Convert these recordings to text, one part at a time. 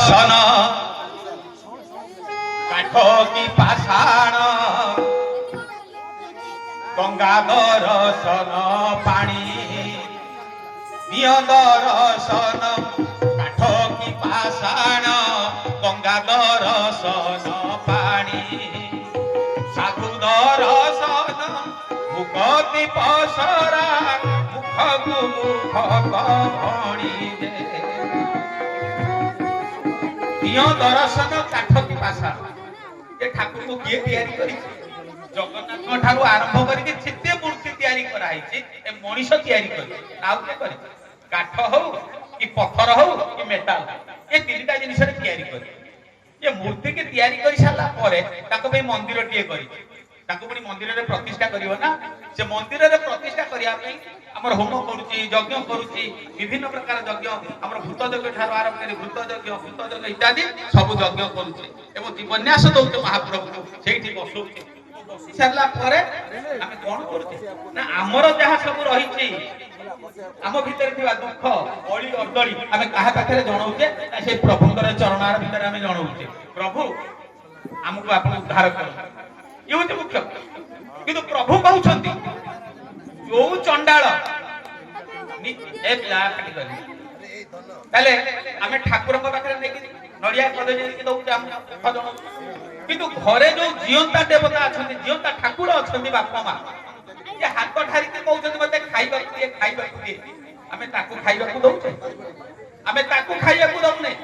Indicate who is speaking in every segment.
Speaker 1: सन काठ की पाषाण गंगा दर्शन पानी दियो दर्शन काठ की पाषाण गंगा दर्शन पानी साधु दर्शन मुखति पसरा मुखକୁ मुख କହଣି ଦେ दियो दर्शन काठ की पाषाण ये ठाकुर को किए तैयारी करी जगन्नाथ ठारू आरंभ करके जिते मूर्ति तैयारी कराई ए मनीष तैयारी करी आउ के करी काठ हो कि पत्थर हो कि मेटाल ये तीनटा जिनिस तैयारी करी ये मूर्ति के तैयारी कर सारा पर मंदिर टे करी पुणी मंदिर रे प्रतिष्ठा करियो ना से मंदिर रे प्रतिष्ठा करिया पे हमर होम करूची यज्ञ करूची विभिन्न प्रकार यज्ञ हमर भूत यज्ञ ठारो आरंभ करी भूत यज्ञ इत्यादि सब यज्ञ करूची एवं जीवन्यास दउते महाप्रभु सेठी बसुची सारला परे आमे कोन करूची ना हमर जहा सब रहिची आम भीतर थिबा दुख अळी अडली आमे काहा पाखरे जणाउचे से प्रभुंकर चरणार भीतर आमे जणाउचे प्रभु हमको आपण उद्धार करो ये होते मुख्य किंतु प्रभु कहउछंती जो चंडाळ एक लाख करी ताले आमे ठाकुर को पाखरे नेकी नडिया कदे जे दउ हम भजन किंतु घरे जो जीवंता देवता अछंती जीवंता ठाकुर अछंती बापा मां ये हाथ ठारी के कहउछंती मते खाइबा दिए आमे ताकू खाइबा को दउछे आमे ताकू खाइबा को दउने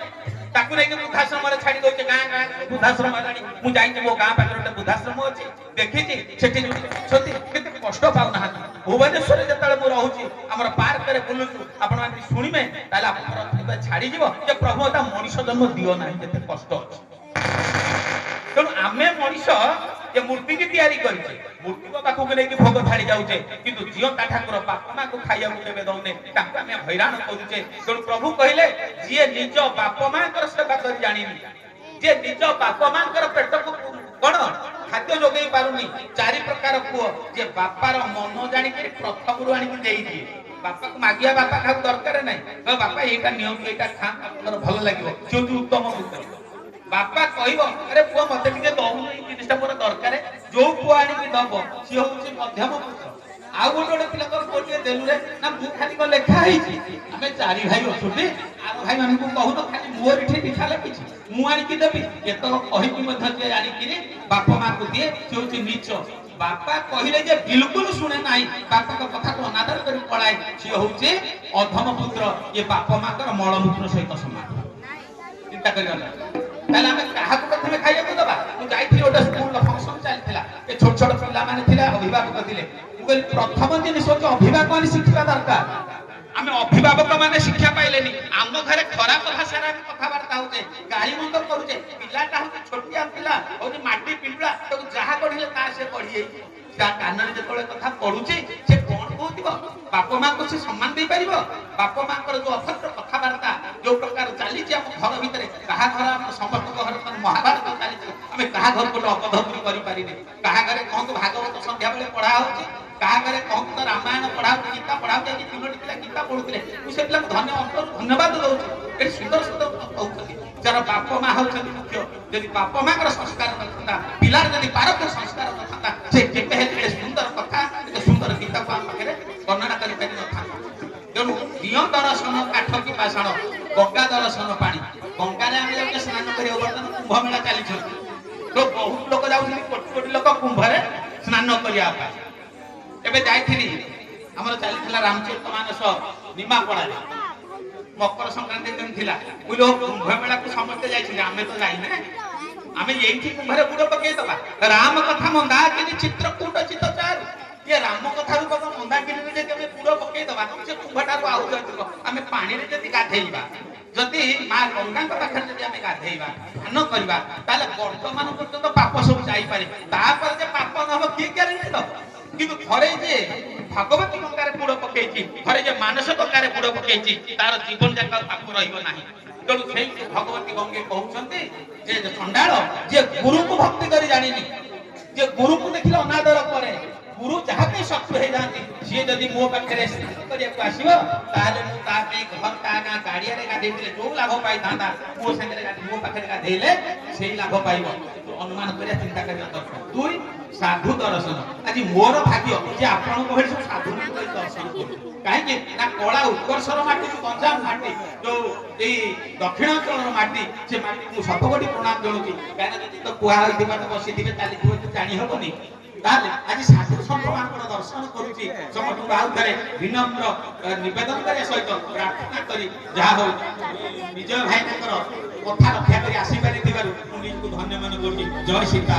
Speaker 1: ताकू नै के वृद्धाश्रम रे छाडी दउछे गां वृद्धाश्रम आनी मु जाई के मो गां पाखरे वृद्धाश्रम अछि देखिछि सेठी छथि केते कष्ट पाउना भुवनेश्वर जतले मु रहउछि हमर पार्क रे बुलुछु आपण माने सुनिमे ताले आपण छाडी जीवो जे प्रभु ता मनुष्य जन्म दियो नाही केते कष्ट अछि तेणु आमे मनुष्य ये मूर्ति की तैयारी करिछे मूर्ति को पाखु के लेके भोग थाली जाउछे किंतु जीवता ठाकुर बापा मां को खाइया को देबे दउने ताका आमे हैरान करूछे तेणु प्रभु कहिले जे निज बापा मां कर सेवा करि जानिनी जे निज बापा मां कर पेट को कोन खाद्य जोगै पारुनी चारि प्रकार पुओ जे बापार मन जानि के प्रथम रु आनि के देई दिए बापा को मागिया बापा खाउ दरकार नै बापा एटा नियम एटा खा आपन भलो लागिवो जो उत्तम पुत्र बापा कहबो अरे पुआ मते टिके दउ नै जिनिसटा मोर दरकार जो पुआ आनि के दबो सी होउची मध्यम पुत्र आ गोटे पिला को कोटिए देलु रे ना मु खाली को लेखा आइची हमें चारि भाई अछुटी आ भाई माने को कहू तो खाली मोर इठी लिखा लागिची मु आनि के देबी केतो कहि कि मध्य जे आनि कि बापा मां को दिए सी होउची नीच बापा कहिले जे बिल्कुल सुने नाही बापा को कथा को अनादर करी पळाय सी होउची अधम पुत्र ये बापा मां कर मलमूत्र सहित समान चिंता करियो ना ताले हमें काहा को प्रथमे खाइया को दबा मु जाईथि ओटा स्कूल ला फंक्शन चलथिला ए छोट छोट पिला माने थिला अभिभावक थिले मु कहली प्रथम जिनिस होचे अभिभावक माने शिक्षा दरकार हमें अभिभावक माने शिक्षा पाइलेनी आम घरे खराब भाषा रे कथा वार्ता होचे गाली मंद करूचे पिलाटा होचे छोटिया पिला होचे माटी पिलुला तो जहा कढिले ता से कढिए ता कानरे जेतोले कथा पढुचे से कोन कहतिबो बापा मां को से सम्मान दे परिबो बापा मां कर जो अभद्र कथा वार्ता जो प्रकार चाली जे हम घर भीतर कहा घर हम समस्त घर मन महाभारत चाली हमें कहा घर को अपधपुरी करि पारिने कहा घरे कोन भागवत संध्या बेले पढा होचे कहा घरे कोन तो रामायण पढा गीता पढा जे तीनोटी पिला गीता पढुतले मु सेतला धन्यवाद दउची ए सुंदर सुंदर कहउछथि जरा बापा मां होछथि मुख्य यदि बापा मां कर संस्कार नथता पिलार यदि पारक संस्कार नथता से केते हे सुंदर कथा ए सुंदर गीता को हम पाखरे वर्णना करि पारि नथा तेणु दियो दर्शन काठ की पाषाण गंगा दर्शन पानी गंगा रे हम लोग स्नान करियो बर्तन कुंभ मेला चली छ तो बहुत लोग जाउथि कोटी कोटी लोग कुंभ रे स्नान करिया पा एबे जाईथिनी हमर चलीथिला रामचरित मानस निमापड़ा रे मकर संक्रांति दिन थिला बुलो कुंभ मेला को समस्त जाईछि हमें तो जाई ना हमें एठी कुंभ रे बुडो पके दबा राम कथा मंदा के चित्रकूट चित चार ये राम कथा रु को मंदा के जे के बुडो पके दबा से कुंभटा को आउ जतिको हमें पानी रे जति गाधेइबा जति मां गंगा का पाखर जति हमें गाधेइबा ध्यान करबा ताले वर्तमान पर्यंत पाप सब जाई पारे तापर जे पाप न हो की ग्यारंटी दो किंतु घरे जे भगवती गंगारे बुडो पकेछि घरे जे मानस गंगारे बुडो पकेछि तार जीवन जाक पाप रहिबो नाही तेणु से भगवती गंगे कहउछन्ते जे चंडाळ जे गुरु को भक्ति करी जानिनी जे गुरु को देखिले अनादर करे गुरु जहाँ पे शत्रु हो जाती सी जदि मो पाखे स्नान करने आसो ताले घर ता गाँ गाड़िया गाधे जो लाभ पाई था मो सागर मो पाखे गाधेले से लाभ पाइब अनुमान कर चिंता करने दरकार दुई साधु दर्शन आज मोर भाग्य जे आपण भली सब साधु दर्शन करूँ कहीं ना कला उत्कर्षर माटी गंजाम माटी जो दक्षिणांचल माटी से माटी को शतकोटी प्रणाम जनाऊँ कहीं तो कुआई बसी थे चली जाणी हेनी आज साधु संत मान दर्शन करुच्ची समस्त आउ थे विनम्र नवेदन करने सहित प्रार्थना करी जहा हो विजय भाई कथा रक्षा कर आसीपारी धन्य मन करुच्ची जय सीता।